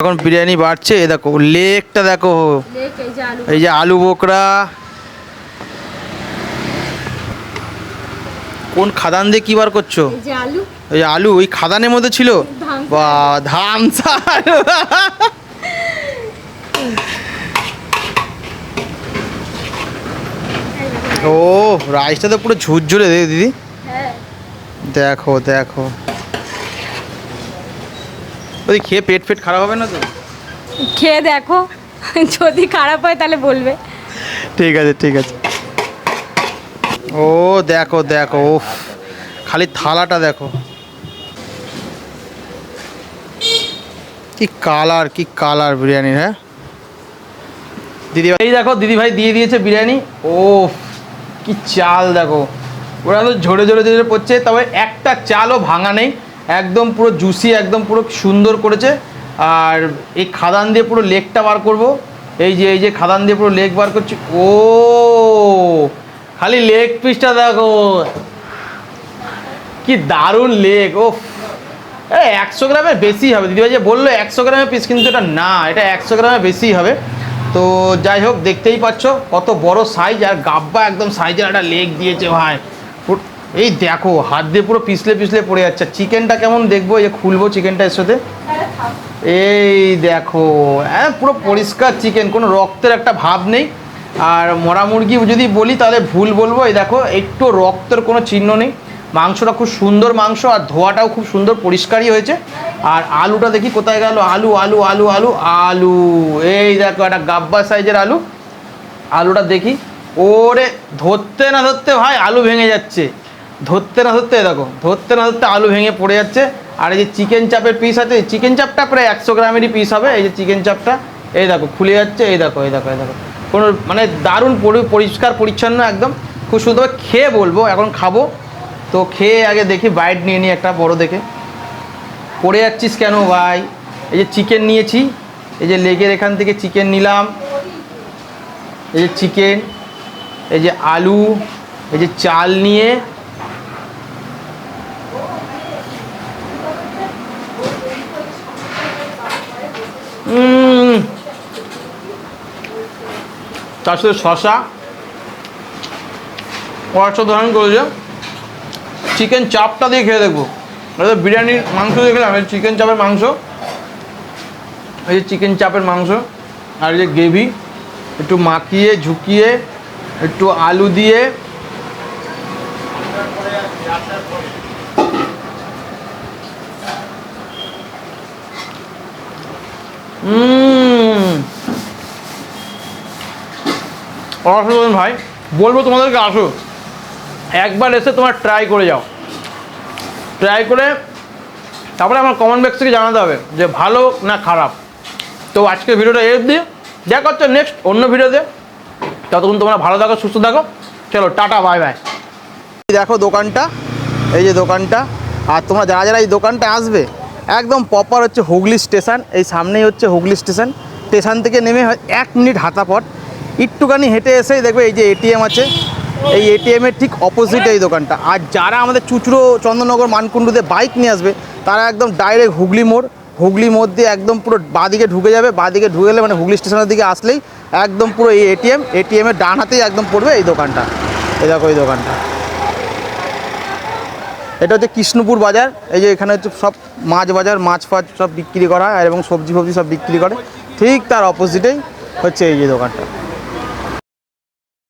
এখন বিরিয়ানি বাড়ছে, এ দেখো লেগটা দেখো, এই যে আলু বোকরা। কোন খাদান দিয়ে কি বার করছো? এই আলু ওই খাদানের মধ্যে ছিল। বা ধামসা আলু। ও রাইসটা তো পুরো ঝুরঝুরে দিদি। দেখো দেখো, ওই খেয়ে পেট ফেট খারাপ হবে না তো? খেয়ে দেখো, যদি খারাপ হয় তাহলে বলবে। ঠিক আছে ঠিক আছে। ও দেখো দেখো, ও খালি থালাটা দেখো, কি কালার কি কালার বিরিয়ানির। হ্যাঁ দিদিভাই, দেখো দিদিভাই দিয়ে দিয়েছে বিরিয়ানি। ও কি চাল দেখো, ওরা তো ঝরে ঝরে ঝরে পড়ছে, তবে একটা চালও ভাঙা নেই, একদম পুরো জুসি, একদম পুরো সুন্দর করেছে। আর এই খাদান দিয়ে পুরো লেগটা বার করব, এই যে খাদান দিয়ে পুরো লেগ বার করছি। ও খালি লেগ পিসটা দেখো, কি দারুণ লেগ। ও 100 গ্রামের বেশি হবে, দিদিভাই যে বললো 100 গ্রামের পিস, কিন্তু এটা না, এটা 100 গ্রামের বেশি হবে। তো যাই হোক, দেখতেই পাচ্ছ কত বড় সাইজ, আর গাব্বা একদম সাইজের একটা লেগ দিয়েছে ভাই। এই দেখো হাত দিয়ে পুরো পিছলে পিছলে পড়ে যাচ্ছে। চিকেনটা কেমন দেখবো, এই খুলবো চিকেনটা এর সাথে। এই দেখো, হ্যাঁ পুরো পরিষ্কার চিকেন, কোনো রক্তের একটা ভাব নেই। আর মরা মুরগি যদি বলি তাহলে ভুল বলবো। এই দেখো একটু রক্তের কোনো চিহ্ন নেই, মাংসটা খুব সুন্দর মাংস, আর ধোয়াটাও খুব সুন্দর পরিষ্কারই হয়েছে। আর আলুটা দেখি কোথায় গেল, আলু আলু আলু আলু আলু, এই দেখো একটা গাব্বা সাইজের আলু। আলুটা দেখি, ওরে ধরতে না ধরতে ভাই আলু ভেঙে যাচ্ছে, ধরতে না ধরতে দেখো, ধরতে না ধরতে আলু ভেঙে পড়ে যাচ্ছে। আর এই যে চিকেন চাপের পিস আছে, চিকেন চাপটা প্রায় 100 গ্রামেরই পিস হবে। এই যে চিকেন চাপটা, এই দেখো খুলে যাচ্ছে, এই দেখো এই দেখো এই দেখো, কোনো মানে দারুণ পরিষ্কার পরিচ্ছন্ন একদম, খুব সুন্দর। খেয়ে বলবো, এখন খাবো তো, খেয়ে আগে দেখি, বাইট নিয়ে নিই একটা বড় দেখে। পড়ে যাচ্ছিস কেন ভাই? এই যে চিকেন নিয়েছি, এই যে লেগের এখান থেকে চিকেন নিলাম, এই যে চিকেন, এই যে আলু, এই যে চাল নিয়ে তার সাথে শশা অসাধারণ করেছে। চিকেন চাপটা দিয়ে খেয়ে দেখবো, বিরিয়ানির মাংস দিয়ে খেলাম, এই চিকেন চাপের মাংস, এই যে চিকেন চাপের মাংস, আর এই যে গ্রেভি একটু মাখিয়ে ঝুঁকিয়ে একটু আলু দিয়ে, অসাধারণ ভাই। বলবো তোমাদেরকে আসো, একবার এসে তোমার ট্রাই করে যাও, ট্রাই করে তারপরে আমার কমেন্ট বক্স থেকে জানাতে হবে যে ভালো না খারাপ। তো আজকের ভিডিওটা এর দিয়ে দেখা হচ্ছে নেক্সট অন্য ভিডিওতে, ততক্ষণ তোমরা ভালো থাকো, সুস্থ থাকো, চলো টাটা বাই বাই। দেখো দোকানটা, এই যে দোকানটা, আর তোমরা যারা যারা এই দোকানটা আসবে একদম প্রপার হচ্ছে হুগলি স্টেশন, এই সামনেই হচ্ছে হুগলি স্টেশন। স্টেশন থেকে নেমে 1 মিনিট হাঁটাপথ, একটুখানি হেঁটে এসেই দেখবে এই যে এটিএম আছে, এই এটিএমের ঠিক অপোজিটে এই দোকানটা। আর যারা আমাদের চুচড়ো চন্দননগর মানকুণ্ডুতে বাইক নিয়ে আসবে তারা একদম ডাইরেক্ট হুগলি মোড় দিয়ে একদম পুরো বাঁদিকে ঢুকে যাবে, বাঁদিকে ঢুকে গেলে মানে হুগলি স্টেশনের দিকে আসলেই একদম পুরো এই এটিএমের ডান হাতেই একদম পড়বে এই দোকানটা। এই দেখো এই দোকানটা, এটা হচ্ছে কৃষ্ণপুর বাজার। এই যে এখানে হচ্ছে সব মাছ বাজার, মাছ ফাছ সব বিক্রি করা হয়, এবং সবজি ফবজি সব বিক্রি করে, ঠিক তার অপোজিটেই হচ্ছে এই যে দোকানটা।